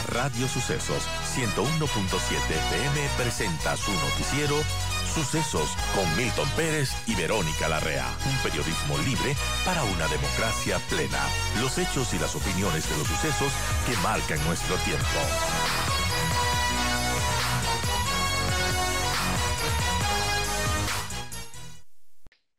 Radio Sucesos 101.7 FM presenta su noticiero Sucesos con Milton Pérez y Verónica Larrea. Un periodismo libre para una democracia plena. Los hechos y las opiniones de los sucesos que marcan nuestro tiempo.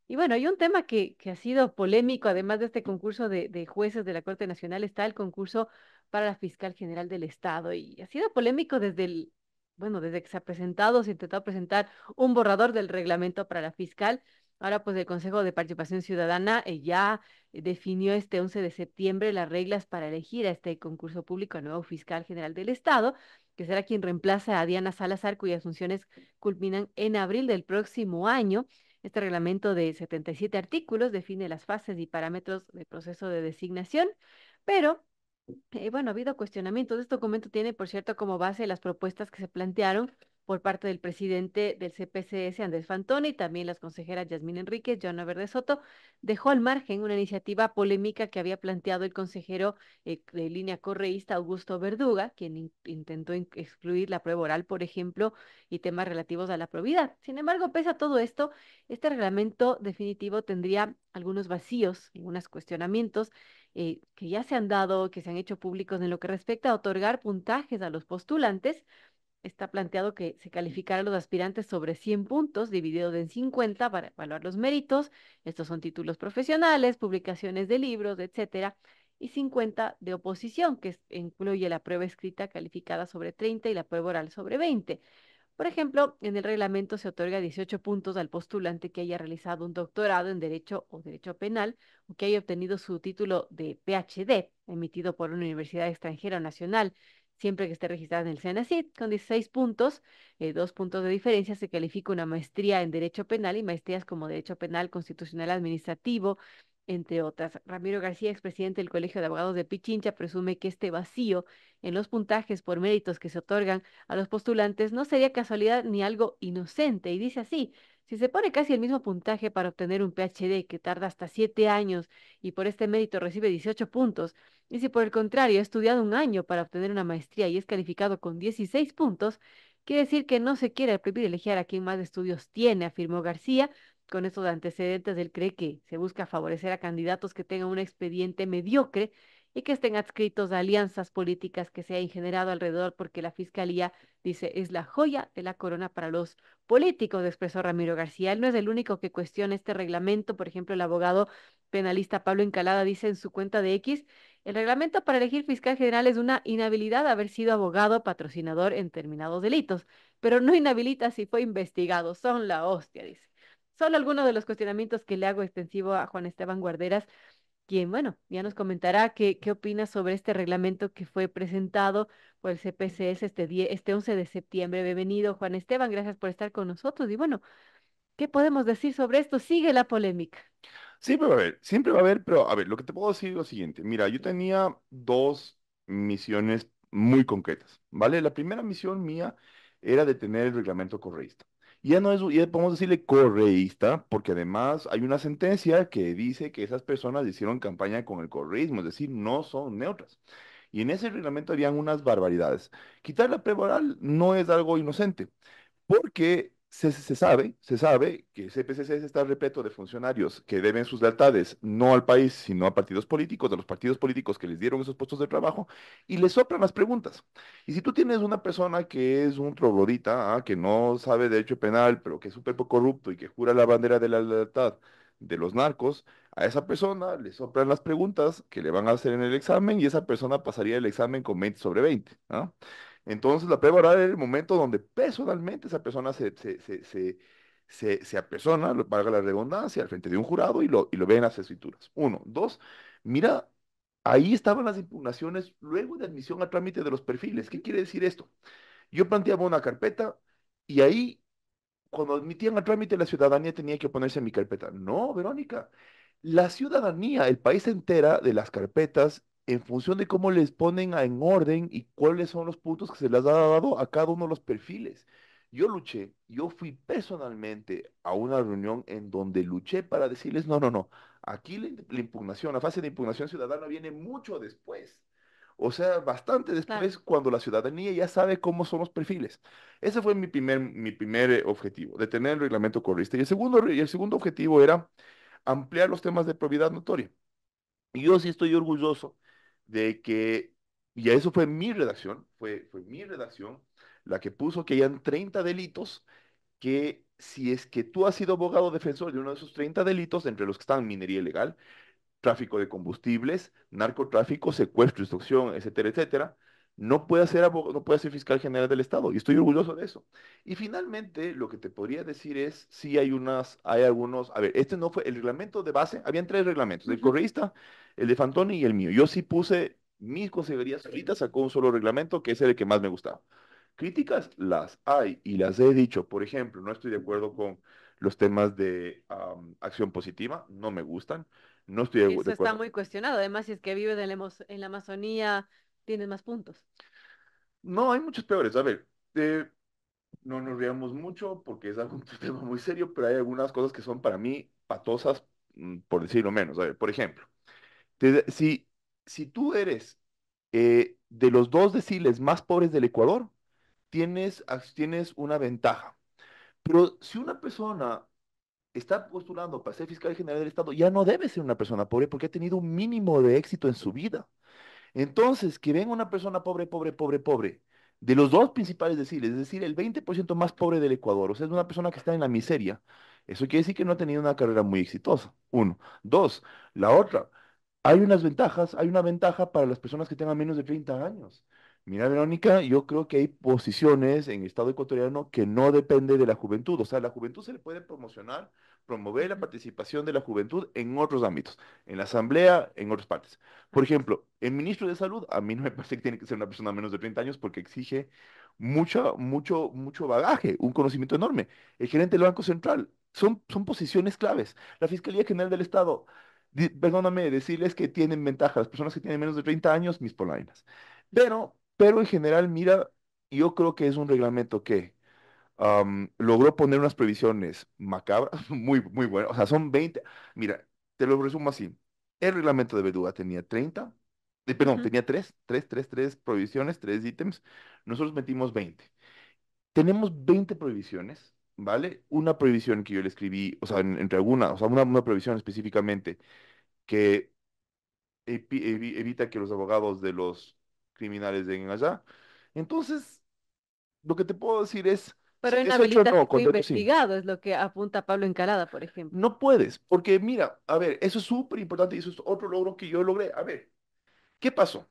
Y bueno, hay un tema que ha sido polémico, además de este concurso de jueces de la Corte Nacional, está el concurso para la Fiscal General del Estado. Y ha sido polémico desde que se ha presentado, se ha intentado presentar un borrador del reglamento para la fiscal. Ahora, pues el Consejo de Participación Ciudadana ya definió este 11 de septiembre las reglas para elegir a este concurso público, al nuevo fiscal general del Estado, que será quien reemplaza a Diana Salazar, cuyas funciones culminan en abril del próximo año. Este reglamento de 77 artículos define las fases y parámetros del proceso de designación, pero bueno, ha habido cuestionamientos. Este documento tiene, por cierto, como base las propuestas que se plantearon por parte del presidente del CPCS, Andrés Fantoni, y también las consejeras Yasmín Enríquez, Joana Verde Soto. Dejó al margen una iniciativa polémica que había planteado el consejero de línea correísta Augusto Verduga, quien intentó excluir la prueba oral, por ejemplo, y temas relativos a la probidad. Sin embargo, pese a todo esto, este reglamento definitivo tendría algunos vacíos, algunos cuestionamientos que ya se han dado, que se han hecho públicos en lo que respecta a otorgar puntajes a los postulantes. Está planteado que se calificará a los aspirantes sobre 100 puntos, divididos en 50 para evaluar los méritos. Estos son títulos profesionales, publicaciones de libros, etcétera. Y 50 de oposición, incluye la prueba escrita calificada sobre 30 y la prueba oral sobre 20. Por ejemplo, en el reglamento se otorga 18 puntos al postulante que haya realizado un doctorado en Derecho o Derecho Penal o que haya obtenido su título de PhD emitido por una universidad extranjera o nacional, siempre que esté registrada en el CENACYT. Con 16 puntos, 2 puntos de diferencia, se califica una maestría en Derecho Penal y maestrías como Derecho Penal, Constitucional, Administrativo, entre otras. Ramiro García, expresidente del Colegio de Abogados de Pichincha, presume que este vacío en los puntajes por méritos que se otorgan a los postulantes no sería casualidad ni algo inocente. Y dice así: si se pone casi el mismo puntaje para obtener un PhD que tarda hasta 7 años y por este mérito recibe 18 puntos, y si por el contrario ha estudiado un año para obtener una maestría y es calificado con 16 puntos, quiere decir que no se quiere privilegiar a quien más estudios tiene, afirmó García. Con estos antecedentes, él cree que se busca favorecer a candidatos que tengan un expediente mediocre y que estén adscritos a alianzas políticas que se hayan generado alrededor, porque la fiscalía, dice, es la joya de la corona para los políticos, expresó Ramiro García. Él no es el único que cuestiona este reglamento. Por ejemplo, el abogado penalista Pablo Encalada dice en su cuenta de X: el reglamento para elegir fiscal general es una inhabilidad de haber sido abogado patrocinador en determinados delitos, pero no inhabilita si fue investigado. Son la hostia, dice. Solo algunos de los cuestionamientos que le hago extensivo a Juan Esteban Guarderas, quien, bueno, ya nos comentará qué opina sobre este reglamento que fue presentado por el CPCS este 11 de septiembre. Bienvenido, Juan Esteban, gracias por estar con nosotros. Y bueno, ¿qué podemos decir sobre esto? Sigue la polémica. Siempre va a haber, pero a ver, lo que te puedo decir es lo siguiente. Mira, yo tenía dos misiones muy concretas, ¿vale? La primera misión mía era detener el reglamento correísta. Y ya no es, ya podemos decirle correísta, porque además hay una sentencia que dice que esas personas hicieron campaña con el correísmo, es decir, no son neutras. Y en ese reglamento habían unas barbaridades. Quitar la prueba oral no es algo inocente. Porque se sabe que el CPCC está repleto de funcionarios que deben sus lealtades no al país, sino a partidos políticos, de los partidos políticos que les dieron esos puestos de trabajo, y les soplan las preguntas. Y si tú tienes una persona que es un troglodita, que no sabe derecho penal, pero que es súper corrupto y que jura la bandera de la lealtad de los narcos, a esa persona le soplan las preguntas que le van a hacer en el examen y esa persona pasaría el examen con 20 sobre 20. Entonces, la prueba oral era el momento donde personalmente esa persona se apersona, valga la redundancia, al frente de un jurado y lo ve en las escrituras. Uno. Dos, mira, ahí estaban las impugnaciones luego de admisión a trámite de los perfiles. ¿Qué quiere decir esto? Yo planteaba una carpeta y ahí, cuando admitían a trámite, la ciudadanía tenía que oponerse a mi carpeta. No, Verónica. La ciudadanía, el país entera de las carpetas, en función de cómo les ponen en orden y cuáles son los puntos que se les ha dado a cada uno de los perfiles. Yo fui personalmente a una reunión en donde luché para decirles, no, no, no, aquí la impugnación, la fase de impugnación ciudadana viene mucho después. O sea, bastante Claro. después, cuando la ciudadanía ya sabe cómo son los perfiles. Ese fue mi primer objetivo, de tener el reglamento correísta. Y el segundo objetivo era ampliar los temas de probidad notoria. Y yo sí estoy orgulloso de que, y eso fue mi redacción, fue mi redacción la que puso que hayan 30 delitos que si es que tú has sido abogado defensor de uno de esos 30 delitos, entre los que están minería ilegal, tráfico de combustibles, narcotráfico, secuestro, extorsión, etcétera, etcétera, no puede ser fiscal general del Estado. Y estoy orgulloso de eso. Y finalmente, lo que te podría decir es, sí hay algunos, a ver, este no fue el reglamento de base, habían tres reglamentos, el Ujú. correísta, el de Fantoni y el mío. Yo sí puse mis consejerías ahorita, sacó un solo reglamento, que es el que más me gustaba. Críticas las hay y las he dicho. Por ejemplo, no estoy de acuerdo con los temas de acción positiva, no me gustan. No estoy de Eso está acuerdo. muy cuestionado. Además, si es que vives en la Amazonía, tienes más puntos. No, hay muchos peores. A ver, no nos riamos mucho porque es algo, un tema muy serio, pero hay algunas cosas que son para mí patosas, por decirlo menos. A ver, por ejemplo, si tú eres de los dos deciles más pobres del Ecuador, tienes una ventaja. Pero si una persona está postulando para ser fiscal general del Estado, ya no debe ser una persona pobre porque ha tenido un mínimo de éxito en su vida. Entonces, que venga una persona pobre, pobre, pobre, pobre, de los dos principales deciles, es decir, el 20% más pobre del Ecuador, o sea, es una persona que está en la miseria, eso quiere decir que no ha tenido una carrera muy exitosa. Uno. Dos, la otra, hay una ventaja para las personas que tengan menos de 30 años. Mira, Verónica, yo creo que hay posiciones en el Estado ecuatoriano que no depende de la juventud. O sea, la juventud se le puede promocionar, promover la Ujú. participación de la juventud en otros ámbitos, en la asamblea, en otras partes. Por Así es. ejemplo, el ministro de Salud, a mí no me parece que tiene que ser una persona menos de 30 años porque exige mucho bagaje, un conocimiento enorme. El gerente del Banco Central, son posiciones claves. La Fiscalía General del Estado, perdóname, decirles que tienen ventaja las personas que tienen menos de 30 años, mis polainas. Pero en general, mira, yo creo que es un reglamento que logró poner unas previsiones macabras, muy, muy buenas. O sea, son 20. Mira, te lo resumo así. El reglamento de Verduga tenía 30, perdón, Ujú. tenía tres prohibiciones, tres ítems. Nosotros metimos 20. Tenemos 20 prohibiciones, ¿vale? Una prohibición que yo le escribí, o sea, entre algunas, o sea, una prohibición específicamente que evita que los abogados de los criminales lleguen allá. Entonces, lo que te puedo decir es, Pero es hecho inhabilita si no, fue contrato sí. investigado, es lo que apunta Pablo Encalada, por ejemplo. No puedes, porque mira, a ver, eso es súper importante y eso es otro logro que yo logré. A ver, ¿qué pasó?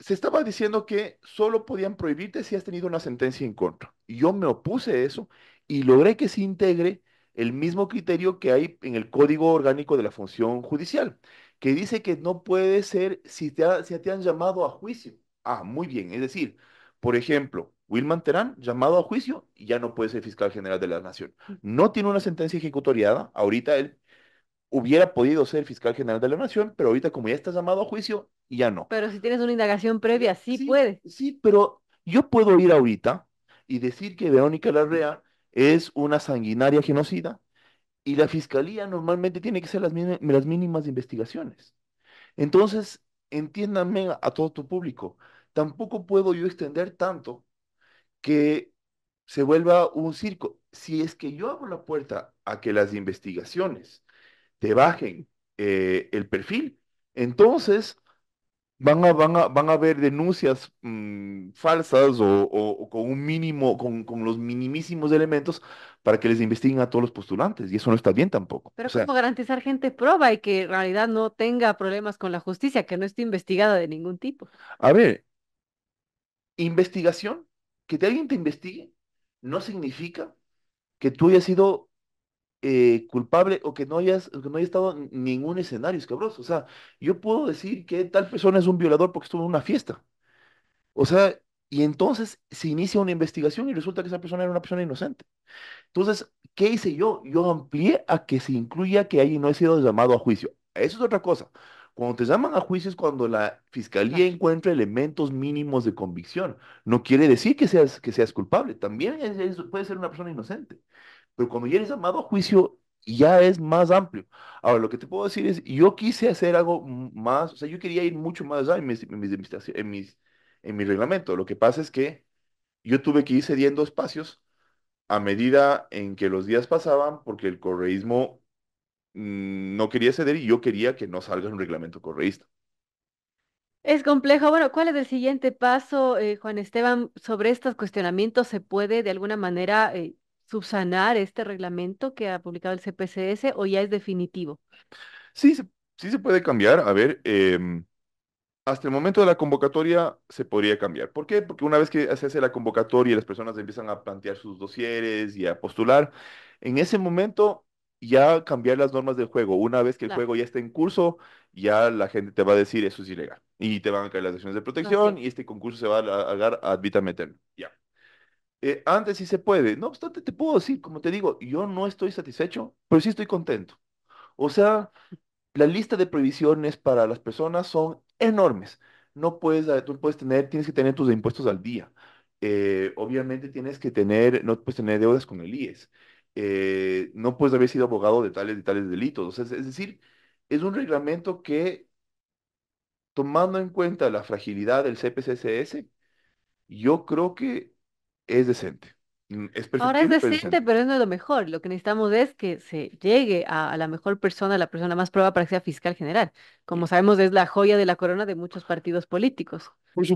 Se estaba diciendo que solo podían prohibirte si has tenido una sentencia en contra. Y yo me opuse a eso y logré que se integre el mismo criterio que hay en el Código Orgánico de la Función Judicial, que dice que no puede ser si te han llamado a juicio. Ah, muy bien. Es decir, por ejemplo, Wilman Terán, llamado a juicio, y ya no puede ser fiscal general de la Nación. No tiene una sentencia ejecutoriada. Ahorita él hubiera podido ser fiscal general de la Nación, pero ahorita como ya está llamado a juicio, ya no. Pero si tienes una indagación previa, sí Sí, puedes. sí, pero yo puedo ir ahorita y decir que Verónica Larrea es una sanguinaria genocida y la fiscalía normalmente tiene que hacer las mínimas investigaciones. Entonces, entiéndanme a todo tu público, tampoco puedo yo extender tanto que se vuelva un circo. Si es que yo abro la puerta a que las investigaciones te bajen el perfil, entonces van a haber denuncias falsas o con un mínimo, con los minimísimos elementos para que les investiguen a todos los postulantes. Y eso no está bien tampoco. O Pero sea, ¿cómo garantizar gente proba y que en realidad no tenga problemas con la justicia, que no esté investigada de ningún tipo? a ver, investigación, alguien te investigue, no significa que tú hayas sido culpable o que no hayas estado en ningún escenario escabroso. O sea, yo puedo decir que tal persona es un violador porque estuvo en una fiesta. O sea, y entonces se inicia una investigación y resulta que esa persona era una persona inocente. Entonces, ¿qué hice yo? Yo amplié a que se incluya que alguien no ha sido llamado a juicio. Eso es otra cosa. Cuando te llaman a juicio es cuando la fiscalía Claro. encuentra elementos mínimos de convicción. No quiere decir que seas culpable. También puede ser una persona inocente. Pero cuando ya eres llamado a juicio ya es más amplio. Ahora, lo que te puedo decir es, yo quise hacer algo más, o sea, yo quería ir mucho más allá en mi reglamento. Lo que pasa es que yo tuve que ir cediendo espacios a medida en que los días pasaban, porque el correísmo no quería ceder y yo quería que no salga un reglamento correísta. Es complejo. Bueno, ¿cuál es el siguiente paso, Juan Esteban? Sobre estos cuestionamientos, ¿se puede de alguna manera subsanar este reglamento que ha publicado el CPCS o ya es definitivo? Sí, sí se puede cambiar. A ver, hasta el momento de la convocatoria se podría cambiar. ¿Por qué? Porque una vez que se hace la convocatoria y las personas empiezan a plantear sus dosieres y a postular, en ese momento ya cambiar las normas del juego. Una vez que el Claro, juego ya está en curso, ya la gente te va a decir eso es ilegal. Y te van a caer las acciones de así protección es. y este concurso se va a alargar ad vitam aeternam. Ya. Antes sí se puede. No obstante, te puedo decir, como te digo, yo no estoy satisfecho, pero sí estoy contento. O sea, la lista de prohibiciones para las personas son enormes. No puedes, tú puedes tener, tienes que tener tus impuestos al día. Obviamente tienes que tener, no puedes tener deudas con el IES. No puedes haber sido abogado de tales y tales delitos. O sea, es decir, es un reglamento que, tomando en cuenta la fragilidad del CPCSS, yo creo que es decente. Es Ahora es perfectible, pero es decente, decente. pero no es lo mejor. Lo que necesitamos es que se llegue a la mejor persona, la persona más prueba para que sea fiscal general. Como sabemos, es la joya de la corona de muchos partidos políticos. Por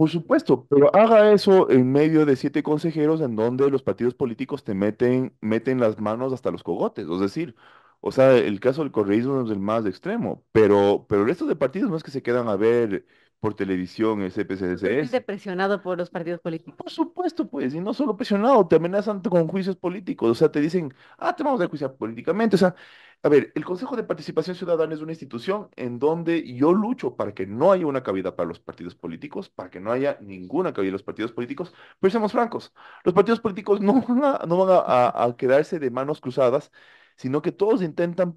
supuesto, pero haga eso en medio de 7 consejeros en donde los partidos políticos te meten las manos hasta los cogotes. Es decir, o sea, el caso del correísmo es el más extremo, pero el resto de partidos no es que se quedan a ver por televisión el No se siente CPCSS. presionado por los partidos políticos. Por supuesto, pues, y no solo presionado, te amenazan con juicios políticos, o sea, te dicen, te vamos a enjuiciar políticamente, o sea, a ver, el Consejo de Participación Ciudadana es una institución en donde yo lucho para que no haya una cabida para los partidos políticos, para que no haya ninguna cabida de los partidos políticos, pero seamos francos, los partidos políticos no van a quedarse de manos cruzadas, sino que todos intentan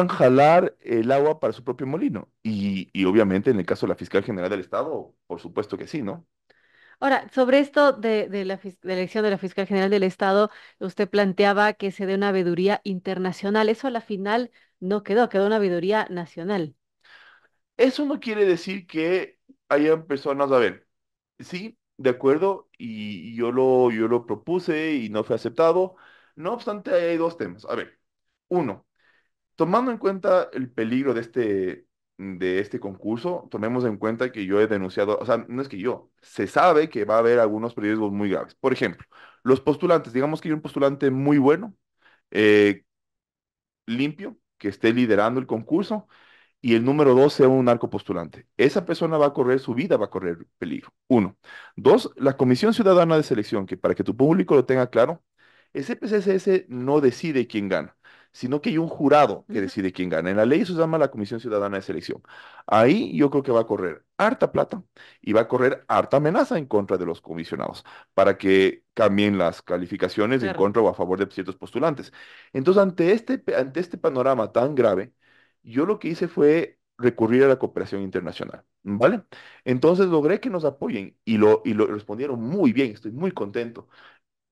jalar el agua para su propio molino, y obviamente en el caso de la fiscal general del Estado, por supuesto que sí, ¿no? Ahora, sobre esto de de la elección de la fiscal general del Estado, usted planteaba que se dé una veeduría internacional. Eso a la final no quedó, quedó una veeduría nacional. Eso no quiere decir que hayan personas, a ver, sí, de acuerdo, y yo lo propuse y no fue aceptado. No obstante, hay dos temas. A ver, uno, tomando en cuenta el peligro de este concurso, tomemos en cuenta que yo he denunciado, o sea, no es que yo, se sabe que va a haber algunos riesgos muy graves. Por ejemplo, los postulantes, digamos que hay un postulante muy bueno, eh, limpio, que esté liderando el concurso y el número 2 sea un narcopostulante. Esa persona va a correr, su vida va a correr peligro. Uno. Dos, la Comisión Ciudadana de Selección, que para que tu público lo tenga claro, el CPCSS no decide quién gana, sino que hay un jurado que Ujú. decide quién gana. En la ley eso se llama la Comisión Ciudadana de Selección. Ahí yo creo que va a correr harta plata y va a correr harta amenaza en contra de los comisionados para que cambien las calificaciones en Claro. contra o a favor de ciertos postulantes. Entonces, ante este panorama tan grave, yo lo que hice fue recurrir a la cooperación internacional, ¿vale? Entonces logré que nos apoyen y lo respondieron muy bien, estoy muy contento.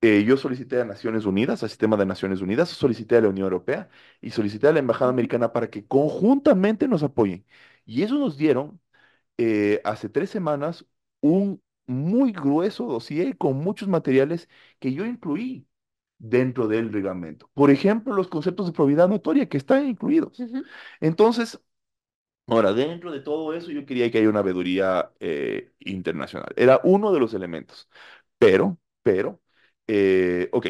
Yo solicité a Naciones Unidas, al Sistema de Naciones Unidas, solicité a la Unión Europea y solicité a la Embajada Ujú. Americana para que conjuntamente nos apoyen. Y eso nos dieron hace 3 semanas un muy grueso dossier con muchos materiales que yo incluí dentro del reglamento. Por ejemplo, los conceptos de probidad notoria que están incluidos. Ujú. Entonces, ahora, dentro de todo eso, yo quería que haya una veeduría internacional. Era uno de los elementos. Pero, ok,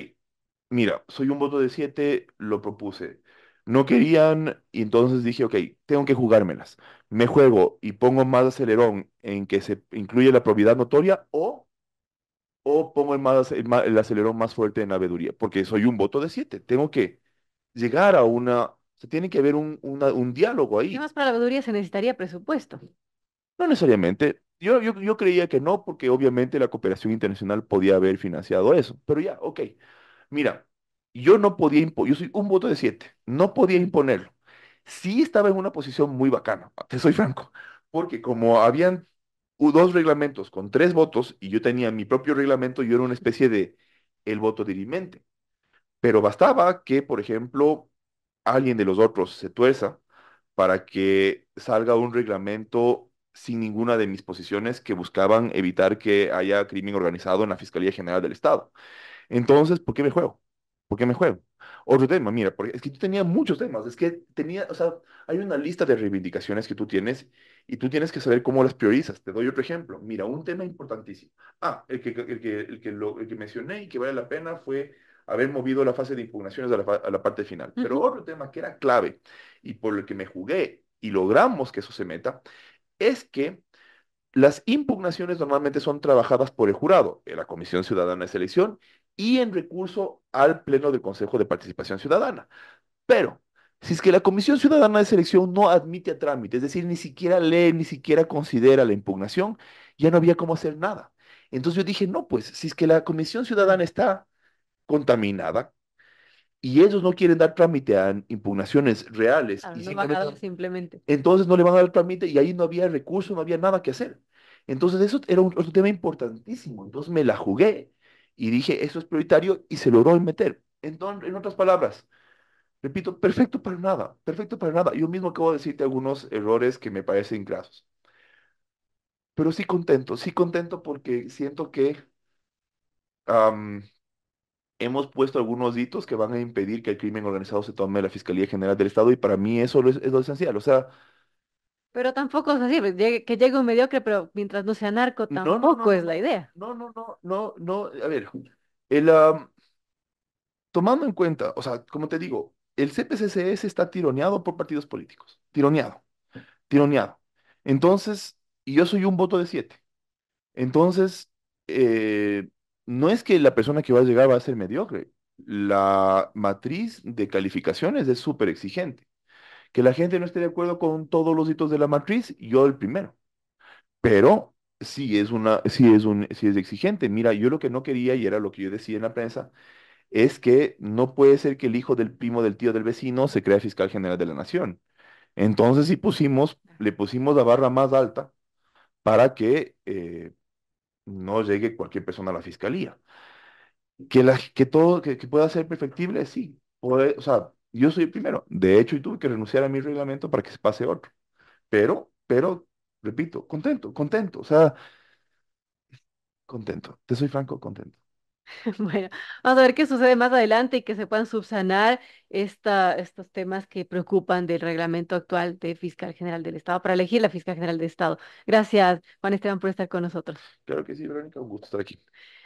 mira, soy un voto de 7, lo propuse. No querían, y entonces dije, ok, tengo que jugármelas. Me juego y pongo más acelerón en que se incluye la probidad notoria o pongo el acelerón más fuerte en la veeduría, porque soy un voto de 7. Tengo que llegar a tiene que haber un diálogo Y ahí. además para la veeduría se necesitaría presupuesto. No necesariamente. Yo creía que no, porque obviamente la cooperación internacional podía haber financiado eso. Pero ya, ok. Mira, yo soy un voto de 7, no podía imponerlo. Sí estaba en una posición muy bacana, te soy franco, porque como habían dos reglamentos con 3 votos y yo tenía mi propio reglamento, yo era una especie de el voto dirimente. Pero bastaba que, por ejemplo, alguien de los otros se tuerza para que salga un reglamento sin ninguna de mis posiciones que buscaban evitar que haya crimen organizado en la Fiscalía General del Estado. Entonces, ¿por qué me juego? ¿Por qué me juego? Otro tema, mira, porque es que yo tenía muchos temas, es que tenía, o sea, hay una lista de reivindicaciones que tú tienes y tú tienes que saber cómo las priorizas. Te doy otro ejemplo. Mira, un tema importantísimo. Ah, el que mencioné y que vale la pena fue haber movido la fase de impugnaciones a a la parte final. Pero Ujú. otro tema que era clave y por el que me jugué y logramos que eso se meta, es que las impugnaciones normalmente son trabajadas por el jurado, en la Comisión Ciudadana de Selección y en recurso al Pleno del Consejo de Participación Ciudadana. Pero, si es que la Comisión Ciudadana de Selección no admite a trámite, es decir, ni siquiera lee, ni siquiera considera la impugnación, ya no había cómo hacer nada. Entonces yo dije, no, pues, si es que la Comisión Ciudadana está contaminada y ellos no quieren dar trámite a impugnaciones reales Claro, y no van a simplemente dar simplemente. entonces no le van a dar el trámite y ahí no había recurso, no había nada que hacer. Entonces eso era un otro tema importantísimo. Entonces me la jugué y dije, eso es prioritario y se logró meter. Entonces, en otras palabras, repito, perfecto para nada, perfecto para nada. Yo mismo acabo de decirte algunos errores que me parecen grasos. Pero sí contento porque siento que am, hemos puesto algunos hitos que van a impedir que el crimen organizado se tome la Fiscalía General del Estado y para mí eso es lo esencial. O sea, Pero tampoco es así, pues, que llegue un mediocre, pero mientras no sea narco, no, no, no, tampoco no, es no, la idea. no, no, no, no, no, a ver, el, tomando en cuenta, o sea, como te digo, el CPCCS está tironeado por partidos políticos, tironeado, tironeado. Entonces, y yo soy un voto de 7. Entonces, eh, no es que la persona que va a llegar va a ser mediocre. La matriz de calificaciones es súper exigente. Que la gente no esté de acuerdo con todos los hitos de la matriz, yo el primero. Pero sí es exigente. Mira, yo lo que no quería, y era lo que yo decía en la prensa, es que no puede ser que el hijo del primo del tío del vecino se crea fiscal general de la nación. Entonces sí le pusimos la barra más alta para que no llegue cualquier persona a la fiscalía. Que pueda ser perfectible, sí. O sea, yo soy el primero. De hecho, y tuve que renunciar a mi reglamento para que se pase otro. Pero, repito, contento, contento. O sea, contento. Te soy franco, contento. Bueno, vamos a ver qué sucede más adelante y que se puedan subsanar estos temas que preocupan del reglamento actual de Fiscal General del Estado para elegir la Fiscal General del Estado. Gracias, Juan Esteban, por estar con nosotros. Claro que sí, Verónica, un gusto estar aquí.